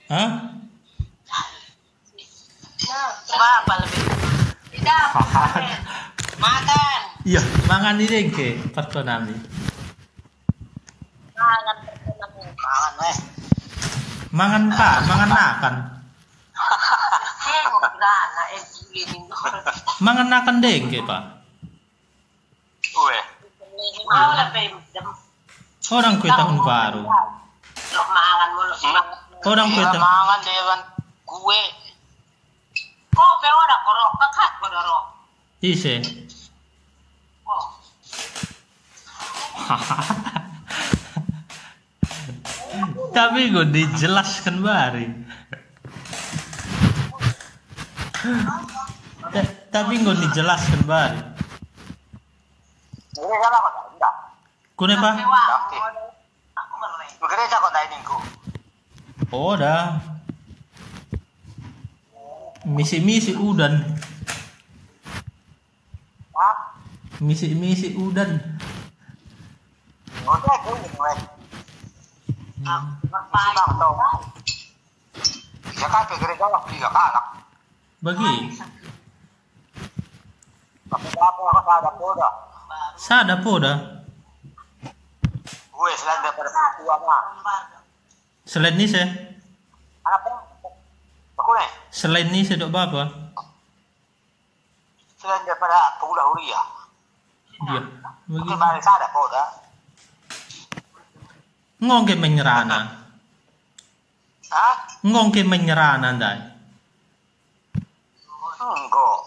Hah? Apa lebih? Tidak. Makan. Iya, mangan ini ke pertonami. Mangan pertonami. Mangan Mangan ka, mangan nakan. Mangan nakan deng ke pak. Orang kue tahun baru. Orang kue tahun. Mangan dewan kue. Kok pe ora korok pakat kodoro. Ise. Tapi gue dijelaskan bari. Tapi gue dijelaskan bari. Kenapa? Bekerja kok diningku. Oh dah. Misi-misi udan. Misi-misi udan. Bagi. Sada poda. Selain ni saya. Selain ni saya dok apa? Selain daripada pengulah huria. Dia. Bagi. Kembali sada poda. Ngong ke menyerana. Hah? Ngong ke menyerana ndai. Enggak.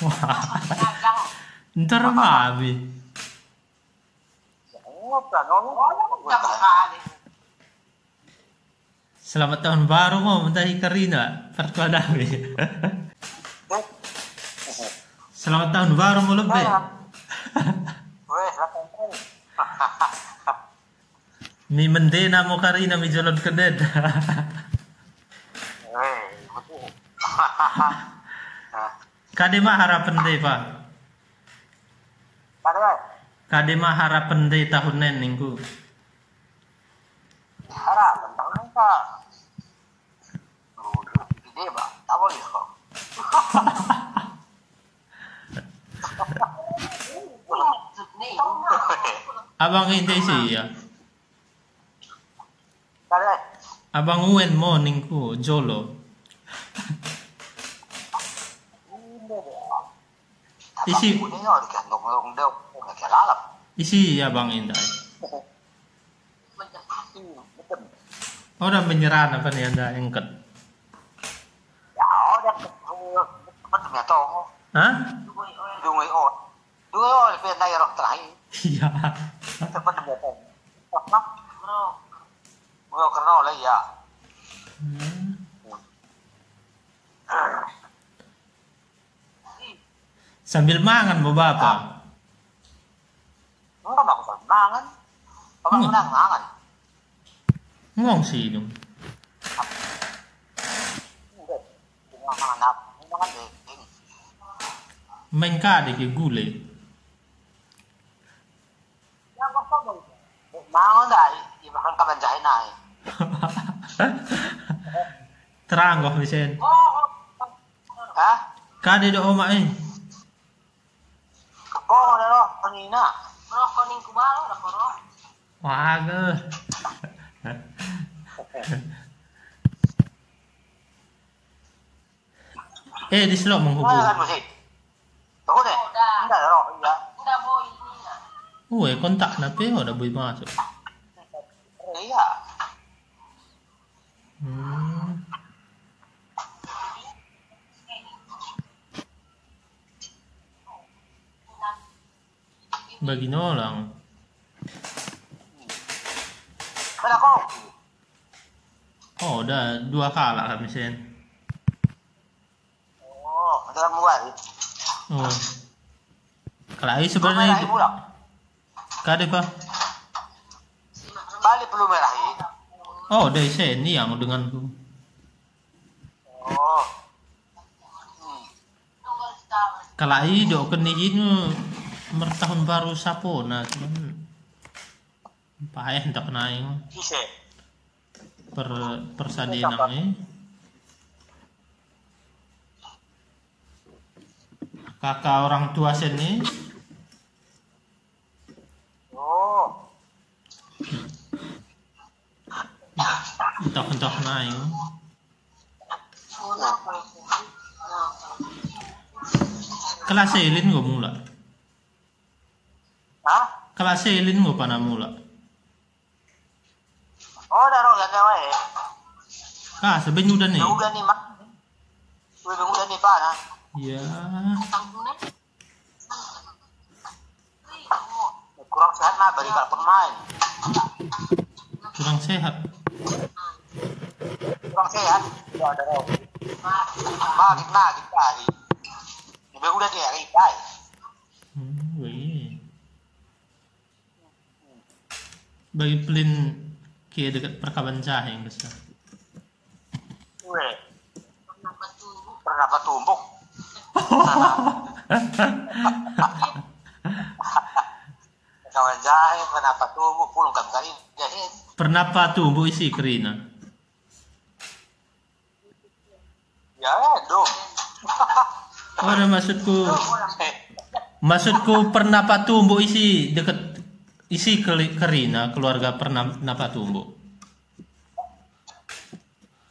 Wah. Ntar mabi. Selamat tahun baru mau mentahi Karina Pertuadawi. Selamat tahun baru mau lebih. Mi mendena mo Karina mi jolon keded. Kade mah harapan deh pak. Kade mah harapan deh tahun neningku. Harapan tahun pak. Ide pak, tak boleh kok. Abang hindi sih ya. Abang Uen mo ningku jolo. Isi isi abang indah. Orang menyerah apa nih anda engket? Hah? Iya. Sambil mangan mau bapak. Ngong sih dong. Main kade ke gule. Terang kok misen. Kade do oma eh. Waga. Di slot menghubung. Kontak na pe udah boleh masuk. Iya. Bagi nolong. Oh, udah 2 kali kami sen. Oh, udah mulai. Oh. Kalau sebenarnya kade pak. Bali belum merah ini. Oh, dari seni yang denganku. Oh. Kalau do kenijin mertahun baru sapona cuman payah tak naik. persadinangnya. Kakak orang tua sini. Oh. Entah naik. Kelas elin gue mula. Hah? Kelas elin gue pana mula. Oh, daro ya gawe. Sebenarnya udah nih. Udah nih, Mak. Udah nih, Pak. Nah. Iya. Kurang sehat nah bagi kalau pemain. Kurang sehat. Kurang sehat. Ya, daro. Nah, kita hari. Ini udah dia hari, guys. Wih. Bagi pelin kayak dekat perkaban jahe yang besar. Weh. Pernah patumbuk. Kawan jahe pernah patumbuk pulung kali jahe. Pernah tumbuh isi kerina. Ya, dong. Oh, ada maksudku pernah tumbuh isi dekat isi kerina keluarga pernah tumbuh.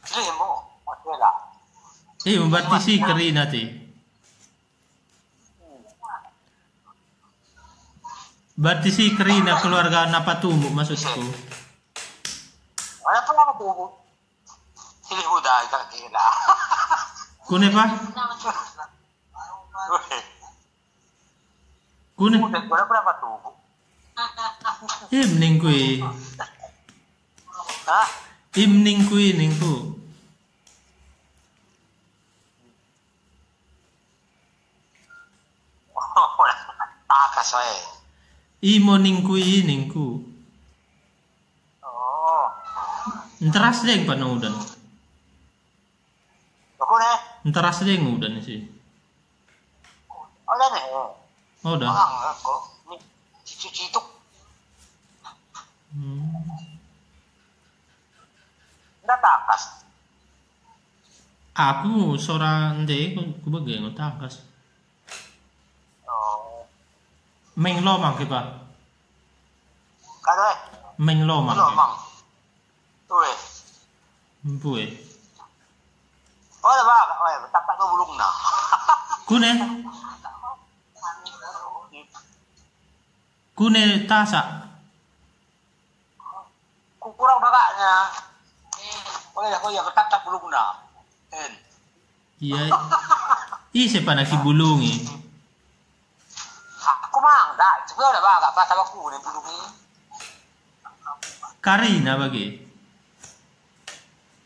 Serimu, masalah. Berarti isi kerina ti. Berarti si kerina keluarga tumbuh maksudku. Ada pernah tumbuh. Sini udah kita gila. Kune pa? Kune? Udah berapa tumbuh? Mending kui. Hah? Mending kui ningku. Takas wae. Imo ningkui ningku. Oh. Enteras deng panaudan. Aku nih. Enteras deng udan sih. Ada nih. Oh, udah. Aku nih cuci itu. Enggak takas. Aku seorang deh, aku bagai ngotakas. Oh. Meng lomang kita. Kado Meng lomang. Lomang. Tuh. Bue. Oh, ada ba? Oh, tapak ke bulung na. Kune. Kune tasa. Kurang bagaknya. Oh ya, tapak bulung na. Iya. Siapa nak bulungi? Aku mang dah. Sebenarnya ba enggak pas aku nih bulungi. Karina bagi.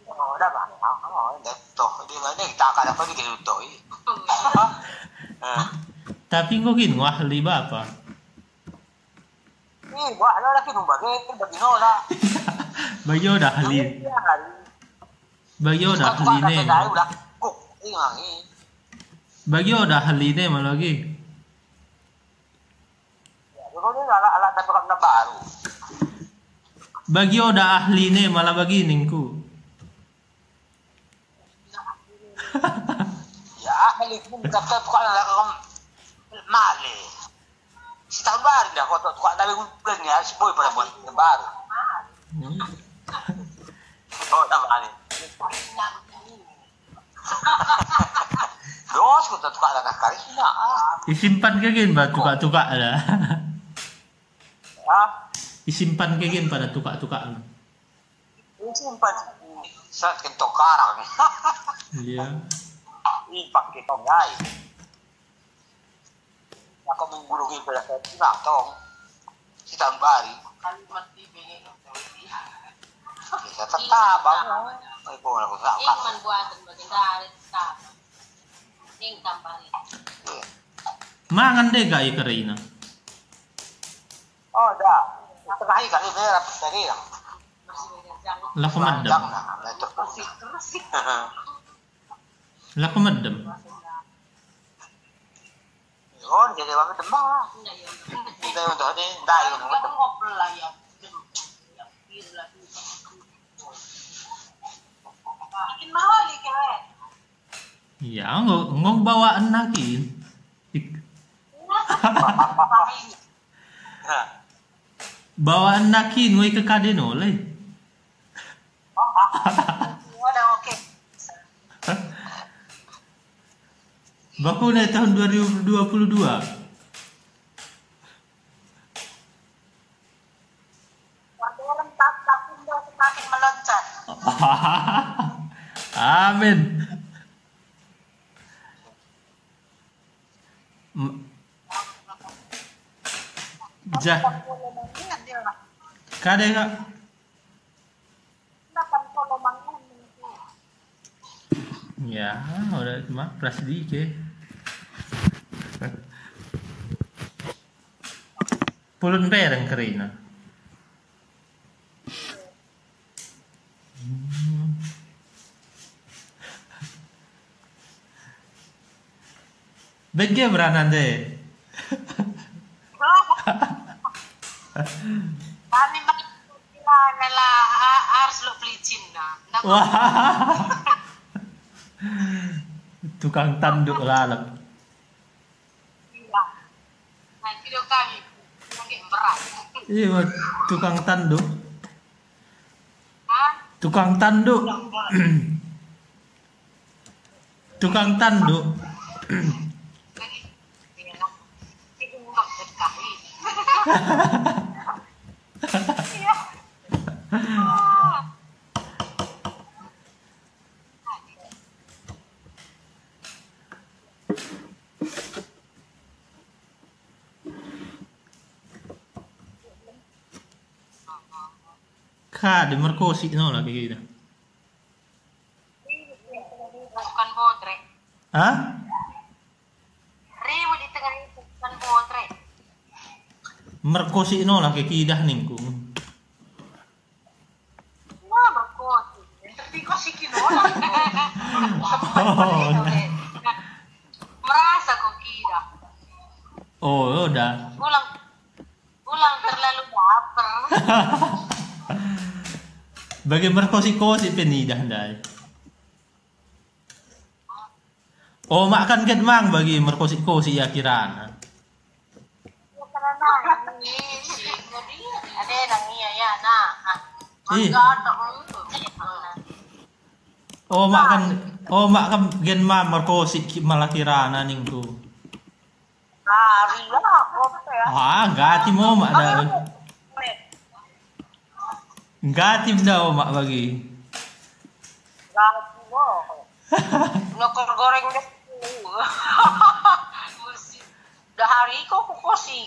Oh, dah ba. Oh, dah di mana kita akan apa di gitu. Tapi kok gini ahli bapa. Wah, ada lagi bagi nola. Bagi udah ahli. Bagi udah ahli nih. Bagi udah ahli nih malah lagi. Alat tapi baru. Bagi udah ahli nih malah bagi ningku. Ya ahli pun kata tukang nak male. Setahun baru dah kau tukang dari bulan ya si boy pada buat yang baru. Oh tak male. Dos kau tukang nak kari nak. Disimpan kagin ba tukak-tukak lah. Disimpan kagin pada tukak-tukak. Simpan saat kentok karang. Iya. Ini pakai tong guys. Aku menggulungi pada saya tidak tong. Si tahun baru. Bisa tetap bangun. Aku nak usah. Iman buatan bagian dari tetap. Ing tambahin. Mangan deh gaya Karina. Oh dah. Tengah hari kali merah dari yang. Lah kemadam. Lah kemadam. Oh, jadi banget demam lah. Kita untuk ini, dah yang demam. Bikin mahal nih keren. Ya, nggak bawaan nakin. Bawaan nakin, woi ke kaden oleh. Udah oke. Baku nih tahun 2022. Modern tapi udah semakin meloncat. Amin. Jah, kade kak. Ya, udah cuma plus dikit. Pulun pereng kerina. Bege beranan deh. Kami kira adalah harus lo pelicin nah. Wah. Tukang tanduk lalap. Iya. Nah, video kami lagi berat. Iya, tukang tanduk. Hah? Tukang tanduk. Tukang tanduk. Kak, dimerkosi no lah kayak gitu. Bukan botrek. Hah? Rimu di tengah itu bukan botrek. Merkosi no lah kayak kidah ningku. Wah, berkoti. Tapi kok sih kinola. Merasa kok kira. Oh, udah. Pulang terlalu baper. Bagi merkosi-kosi penidah dai. Oh, makan ket mang bagi merkosi-kosi ya kirana. Ada nang iya ya nah. Ih. Mangga Oh, makan gen ma merkosi malah kirana ningku. Ria kok ya. Ah, gati mo mak dah. Gati dah mak bagi. Gati mo. Nokor goreng deh. Dah hari kok kukosi.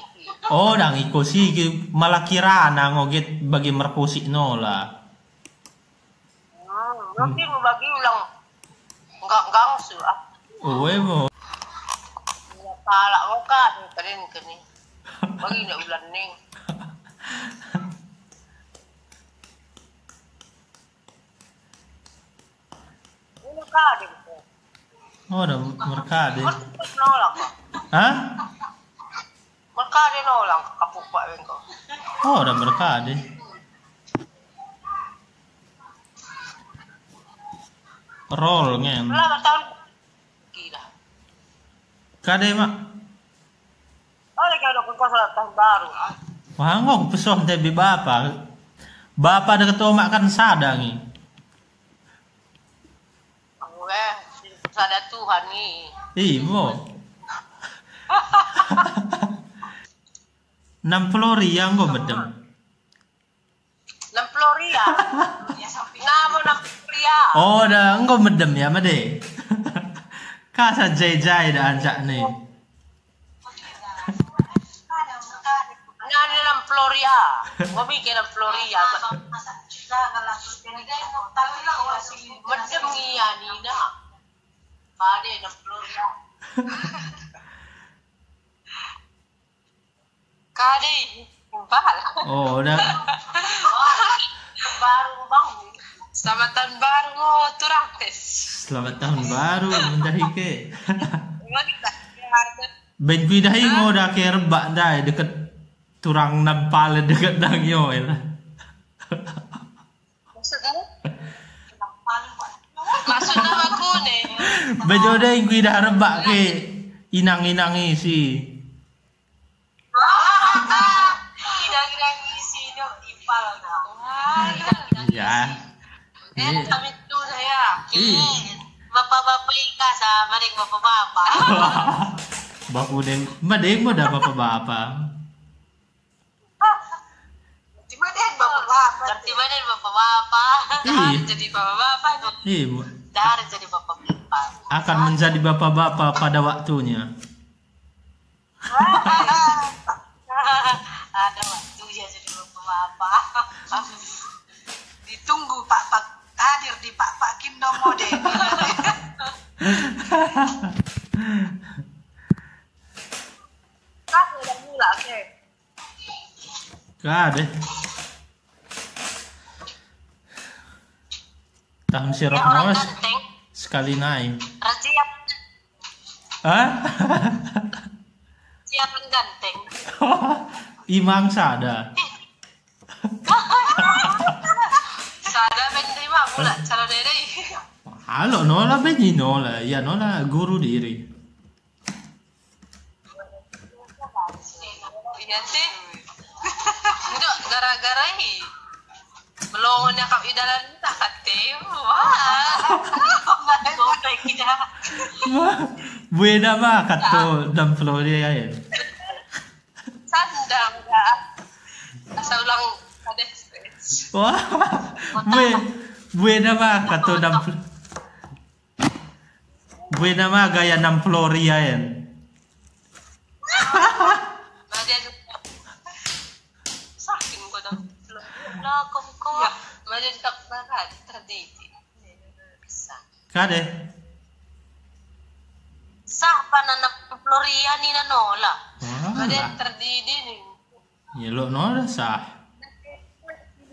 Oh, dang ikosi malah kirana ngoget bagi merkosi no lah. Nanti mau bagi ulang. Enggak su ah. Oh, mo. Pala mo ka kani. Bagi na ulan ning. Ulo ka din ko. Oh, dah merkade. Nolak ko. Hah? Merkade nolak kapukpa ben ko. Oh, dah merkade. Roll ngem. Wala tahun kira. Kade mak. Oh, lagi ada kun salat tahun baru. Wah, ngok pesoh dari bapak. Bapak dekat mak kan sadangi. Sada Tuhan nih. Mo. 60 riang kok bedem. 60 ria. Namo 60 ria. Oh, dah engkau medem ya, Made. Kasa jai-jai dah anjak nih. Nani 60 ria. Mau bikin 60 ria. Medem ngiya Nina. Pade 60 ria. Kade. Impal. Oh, udah. Baru bang. Selamat tahun baru Turantes. Selamat tahun baru mendahike. Ben pidahi ngoda ke rebak dai deket turang nampal deket dang yo. Maksudnya? Bejo deh gue dah rebak ke inang-inang isi. Kira-kira isi nyo ipal na. Ya. Kami tu saya. Ih. Bapak-bapak ika sa maring bapak-bapak. Baku deng, madeng mo dah bapak-bapak. Di mana bapak-bapak? Di mana bapak-bapak? Ih. Jadi bapak-bapak. Dari jadi bapak-bapak. Akan menjadi bapak-bapak pada waktunya. Ada waktunya jadi bapak-bapak. Ditunggu Pak hadir di Pak Kindomo deh. Kak udah mula ke? Gak ada. Tahun sirok nawas sekali naik. Siap, Hah? siap ganteng. Imang sada. Sada menerima mula cara dere. Halo, nola benyi nola. Ya nola guru diri. Iya sih. Enggak gara-gara ini. Belum nyakap idalan kita kateu. Wah. Sampai kita. Buena mah kato dam Florida ya. Sandang enggak. Asal ulang ada stres. Wah, buena mah kato dam. Buena mah gaya dam Florida ya. Badan saking ko daw. Lakom ko. Badan tak barat terdidi. Bisa. Kade. Sah pananap Floria ni nanola. Wah, Badan terdidi ni. ya lo nola sah.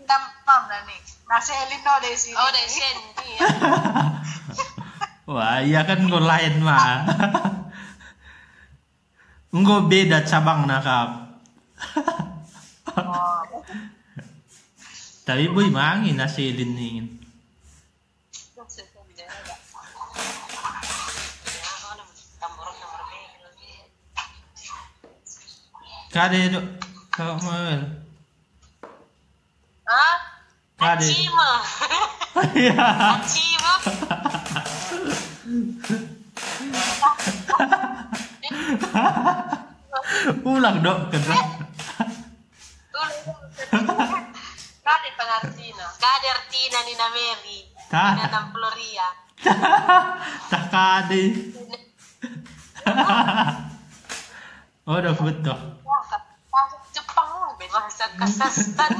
Tampam na ni. Nasa Elino de sini. Oh, de sini. Wah, iya kan gue lain mah. Enggak beda cabang nakap. Tapi boy mangin nasi dindingin. Kade dok, kau mau? Ah? Kade. Acima. Iya. Acima. Ulang dok, kena. Kade pengartina. Kade artina ni na Mary. Kade. Ni na Floria. Tak kade. Oh, udah betul. Bahasa Jepang, bahasa Kazakhstan.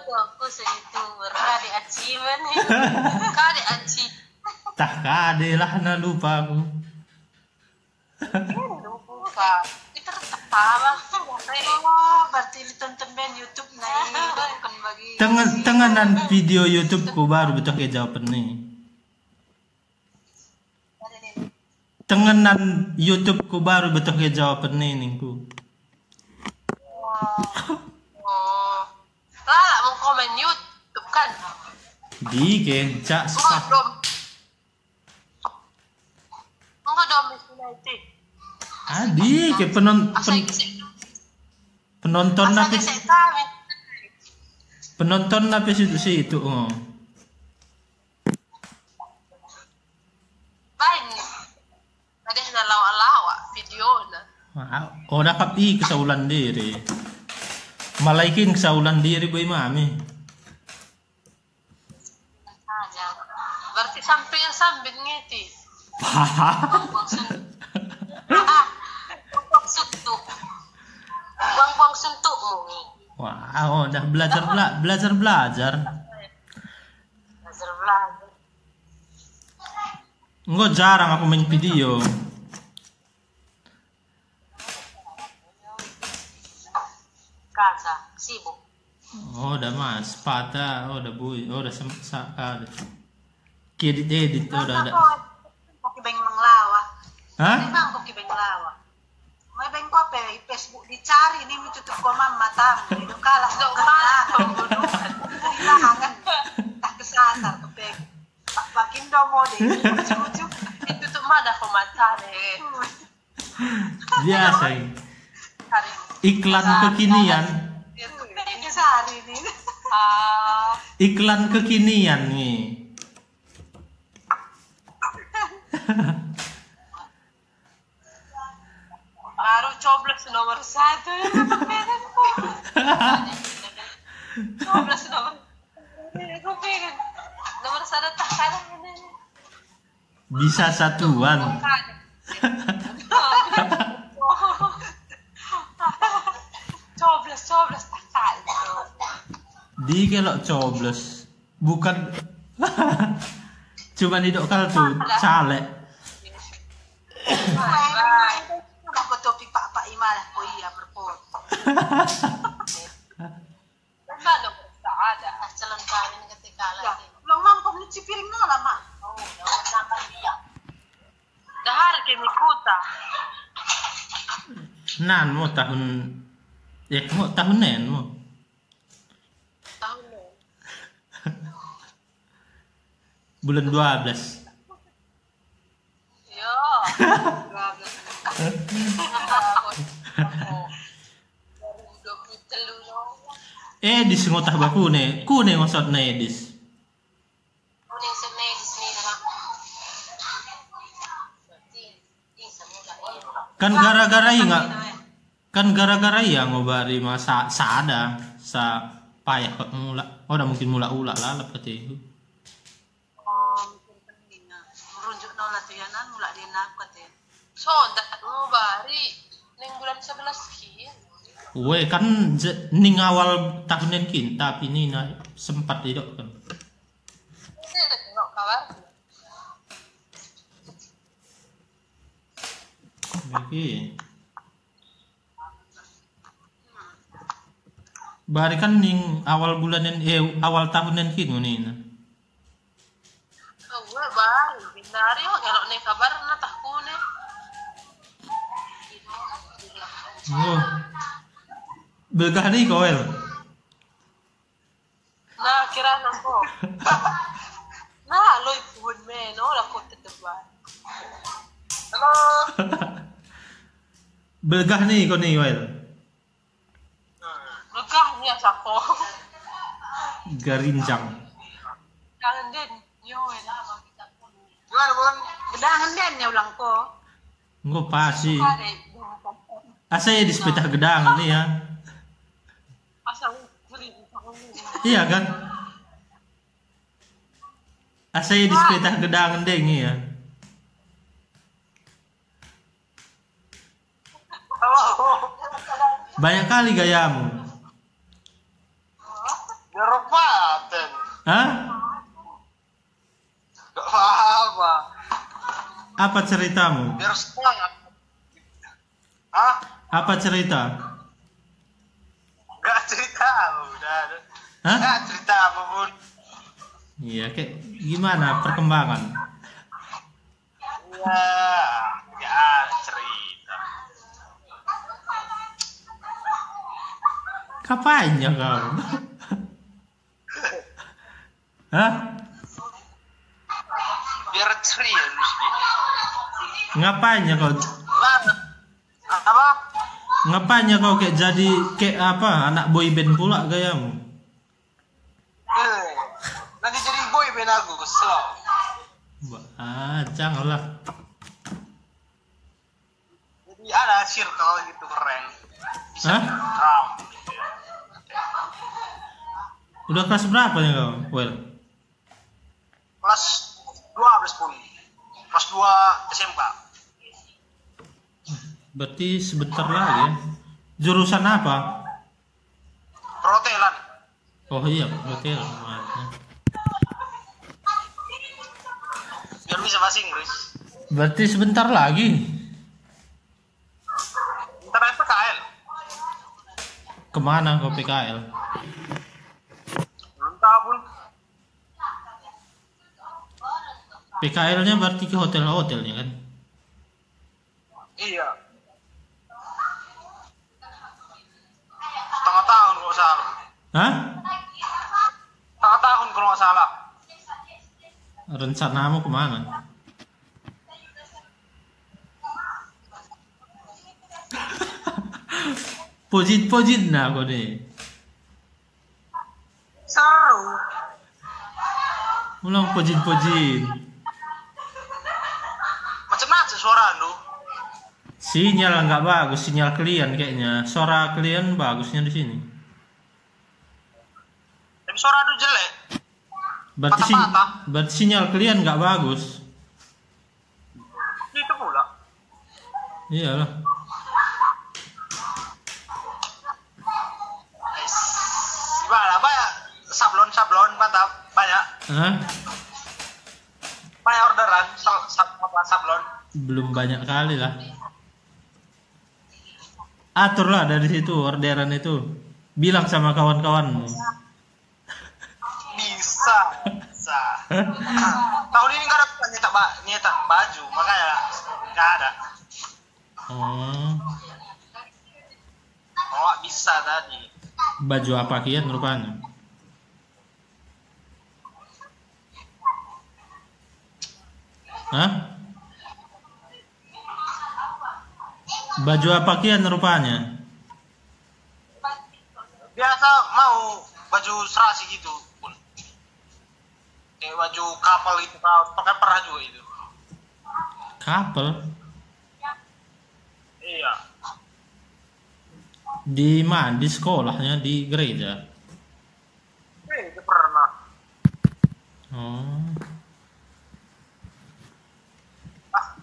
Aku segitu berkali achievement nih. Kade achi. Tak kade lah, na lupa aku. Lupa. Itu tertawa. Oh, berarti ditonton main YouTube nih. Bukan bagi. Tenganan video YouTube ku baru betul ke jawaban nih. Tenganan YouTube ku baru betul ke jawaban nih ku. Oh. Lah, mau komen YouTube kan? Di kencak sah. Enggak dong, United. Adi ke penonton napi penonton napi situ oh. Bain. Ada na lawa-lawa video na. Oh nakapi kesaulan diri. Malaikin kesaulan diri boy mami. Berarti sampai yang sambil ngiti. Buang suntuk. Buang suntuk mu. Wah, oh, udah belajar. Belajar. Enggak jarang aku main video. Kasa, sibuk. Oh, udah mas, patah, oh, udah boy, oh, udah sakal. Edit, udah ada. Koki beng manglawa. Hah? Bang koki beng lawa. May beng ko pe Facebook dicari ni mi tutup ko mama tam. Itu kalah do kalangan. Tak sasar kepeng. Makin domo deh. Ujung-ujung itu tuh mana komentar deh. Biasa ini. Iklan kekinian. Dia tuh pengen sehari nih. Iklan kekinian nih. Baru coblos nomor 1 ya kepengen po. Coblos nomor. Aku pengen nomor 1 tak kalah ini. Bisa satuan. Coblos tak kalah. Di kelok coblos. Bukan. Cuma hidok kartu caleg. Aku topik Pak Iman. Oh iya berfoto. Mana tak ada. Calon kawin ketika lagi. Belum mampu nyuci piring nala mak. Oh, jangan nambah dia. Dahar kami kuta. Nan mau tahun. Mau tahunan mau. Tahun Bulan 12. Yo. 2023 Edis ngotah bakune. Kune maksudnya Edis. Kuning sene di sini nak. Kan gara-gara enggak. Kan gara-gara ya ngobari masa saada sa payah kok mula. Oh, udah mungkin mula-ula lah lepet itu. Oh, mungkin penting na. Merunjuk na latihanan mula din na kate. So, dak ngobari ning bulan 11 ki. Weh kan ning awal tahunan kita tapi ini sempat hidup kan. Ini tengok kabar. Oke. Bari kan ning awal bulanan awal tahunan kini nih. Oh, baru binari kalau ning kabar na tahune. Oh. Belgah nih koel. Nah, kira nako. Nah, loy pun me no la ko teteba. Halo. Belgah nih kau nih koel. Megah ni asako. Garinjang. Kangen din yo na kita pun. Gimana, Bun? Gedangan din ya ulang ko. Nggak pasti. Kare. Asa ya di sepetah gedang nih ya. Asal beli Iya kan? Asa ya di sepetah gedang deng ya. Banyak kali gayamu. Ngerepaten. Hah? Gak apa-apa. Apa ceritamu? Biar semangat. Hah? Apa cerita? Gak cerita. Udah. Hah? Gak cerita apapun. Iya, kayak gimana perkembangan? Iya. Gak ada cerita. Kapan ya kau? Hah? Biar ceria Rizky. Ngapain ya kau? Nah, apa? Ngapain ya kau kayak jadi kayak apa? Anak boy band pula gayamu? Nanti jadi boy band aku, slow. Janganlah. Jadi ada circle gitu keren. Bisa Hah? drum. Udah kelas berapa ya kau? Well, Kelas 12 pun. Kelas 2 SMK. berarti sebentar lagi ya. Jurusan apa? Perhotelan. Oh iya, hotel. Biar bisa bahasa Inggris. Berarti sebentar lagi. Ntar PKL. Kemana kau PKL? Belum tahu pun. PKL-nya berarti ke hotel-hotelnya kan? Iya. Setengah tahun kalau nggak salah. Hah? Setengah tahun kalau nggak salah. rencanamu kemana? Pojit nah kau nih. Seru. Ulang pojit. Macam-macam suara lu. Sinyal nggak bagus, sinyal kalian kayaknya. Suara kalian bagusnya di sini. Tapi suara lu jelek. Berarti sinyal kalian nggak bagus. Itu pula. Iyalah. Banyak sablon mantap banyak. Hah? Banyak orderan sablon. Belum banyak kali lah. Aturlah dari situ orderan itu. Bilang sama kawan-kawanmu. Bisa. Tahun ini nggak ada nyetak baju, makanya nggak ada. Oh, bisa tadi. Baju apa kian rupanya? Hah? Baju apa kian rupanya? Biasa mau baju serasi gitu pun. Kayak baju kapal itu pakai pernah juga itu. Kapal? Iya. Di mana? Di sekolahnya, di gereja? Itu pernah. Oh.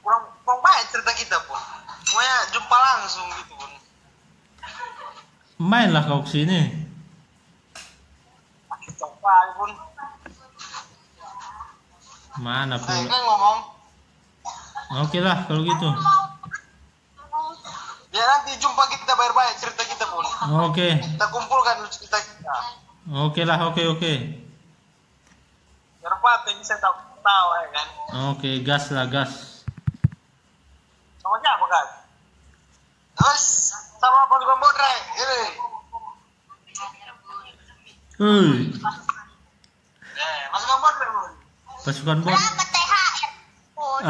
Kurang banyak cerita kita pun. Semuanya jumpa langsung gitu pun. Mainlah kau kesini. Coba pun. Mana pula? Kan ngomong. Oke lah kalau gitu. Ya nanti jumpa kita baik-baik cerita kita pun. Oke. Kita kumpulkan dulu cerita kita. Oke lah, oke. Biar Pak bisa tahu ya kan. Oke, gas lah, gas. Sama siapa kan? Terus sama pasukan botrek ini. Pasukan botrek pun. Pasukan bot. Berapa THR pun?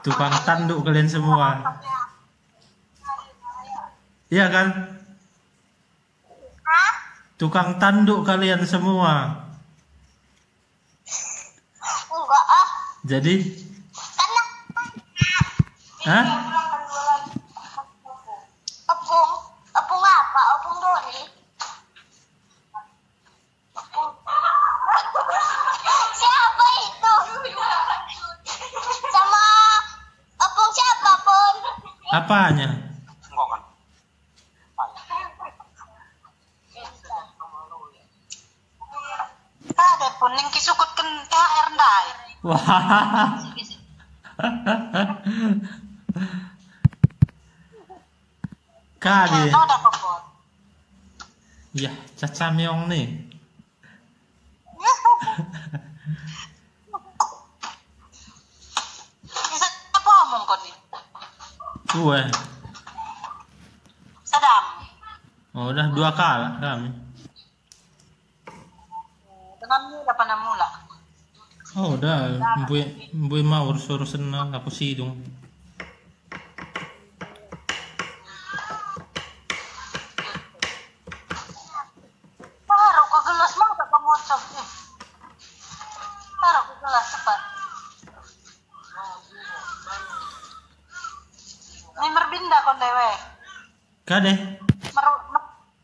Tukang tanduk kalian semua. Iya kan? Hah? Tukang tanduk kalian semua. Enggak ah. Jadi? Karena Hah? Opung apa? Opung Dori. Siapa itu? Sama opung siapa pun? Apanya? Enggak kan? Ada pun yang kisukutkan THR ndai. Wah. Kade. Ada apa? Ya, caca meong nih. Bisa apa omong kau nih? Gue. Sadam. Oh, udah 2 kali kami. Denganmu udah pernah mula. Oh, udah. Mbui mau urus-urusan aku sidung. Taruh ke gelas mau tak kamu cok. Taruh ke gelas cepat. Ini merbinda kon dewe. Kade.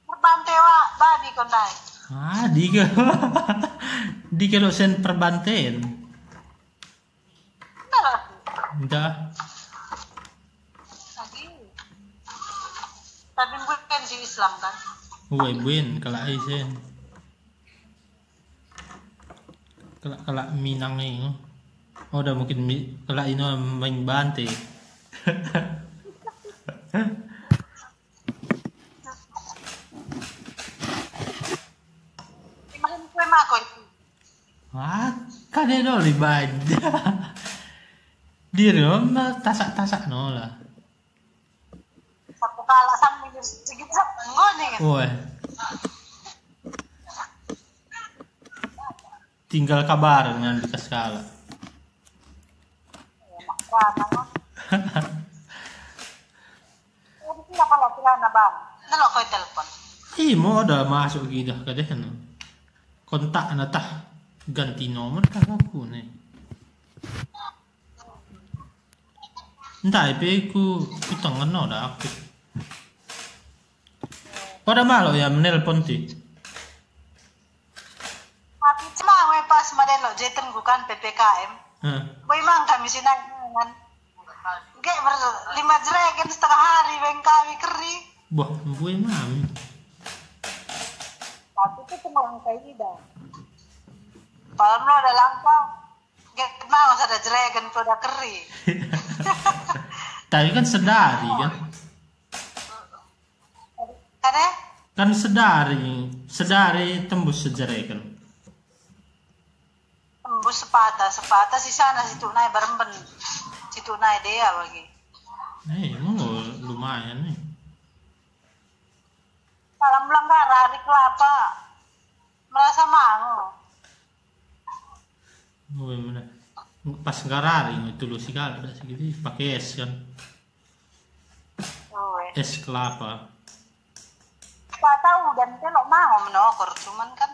Merbantewa badi kon dai. Di kalau sen perbanten. Taruh. Udah. Lagi. Tapi bukan si Islam kan. Uwe buin kalau isen. Kalau Minang ini. Oh, udah mungkin kalau ini main bante. Imahin kue mako itu. Kade no libad. Diri tasak no lah. Satu kala sambil sedikit enggak nih. Uwe. tinggal kabar dengan bekas kala. Nalo koy telepon. Mo ada masuk gitu kadang kontak natah ganti nomor aku nih. Entah ku tangan udah aktif. Pada malu ya menelpon ti. Tapi cuma we pas madelo jeten bukan PPKM. Boy mang kami sinangan. Gak 5 jregen setengah hari beng kami keri. Wah, gue mami. Tapi itu cuma langkah ida. Palam lo ada langkah. Gak mau ada jregen pada keri. Tapi kan sedari kan? Kan sedari tembus sejerai kan? Tembus sepatah si sana situ naik beremben. Situ naik dia bagi. Emang lumayan nih. Kalau melanggar hari kelapa, merasa mangu. Gue mana? Pas garari itu lu sih kalau udah segitu pakai es kan? Es kelapa. Pak tahu dan telok mangu menokor, cuman kan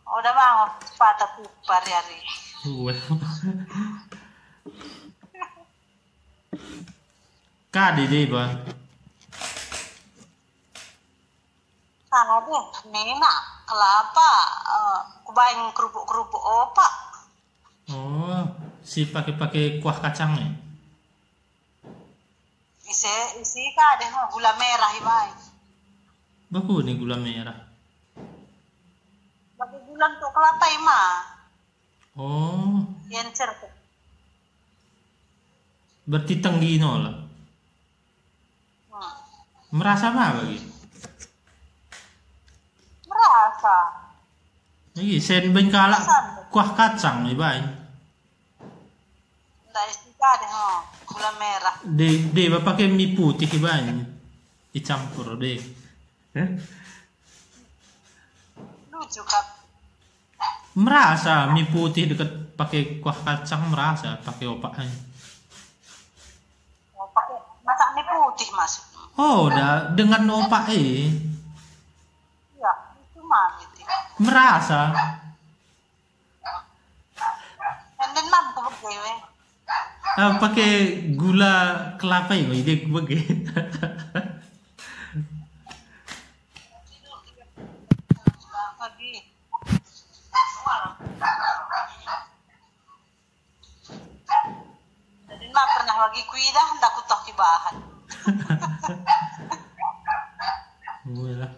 udah mangu sepatah tuh hari-hari. Kadi deh bang. Kadi Nina kelapa, kubaing kerupuk opak. Oh, si pakai kuah kacangnya. Isi kade gula merah ibai. Baku nih gula merah. Bagi gula untuk kelapa ima. Oh. Yang cerita. Berarti tenggino lah. Merasa apa bagi? Merasa. Ini sen bengkala kuah kacang nih bang. Nggak istiqah deh gula merah. De pakai mie putih bang. Dicampur deh. Lucu kan? Merasa mie putih deket pakai kuah kacang merasa pakai opaknya. Pakai masak mie putih mas. Oh, udah dengan opak Iya, itu mah gitu. Merasa. Dan mampu begitu. Pakai gula kelapa ya, ide begitu. Jadi mah pernah lagi kuidah hendak kutok di bahan. Lah.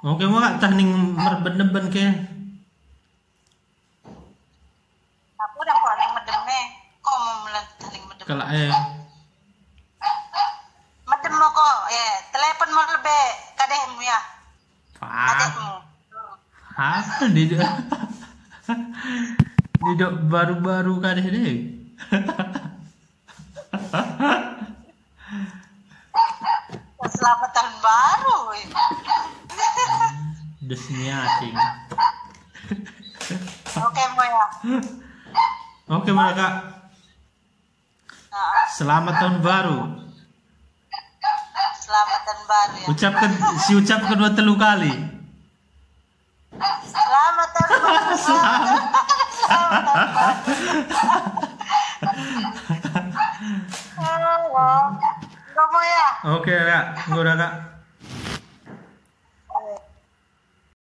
Oke mau gak tahning merben-ben ke? Aku udah kok yang medem nih. Kok mau mulai tahning medem? Kalau medem mau kok, telepon mau lebih kadehmu ya. Kadehmu. Apa di baru-baru kadeh deh. Selamat tahun baru. Desniating. Oke Moya. Oke mereka. Selamat tahun baru. Selamat tahun baru ya. Ucapkan 2-3 kali. Selamat tahun baru. Selamat tahun baru. Halo. Kamu ya? Oke, Kak. Udah, Kak.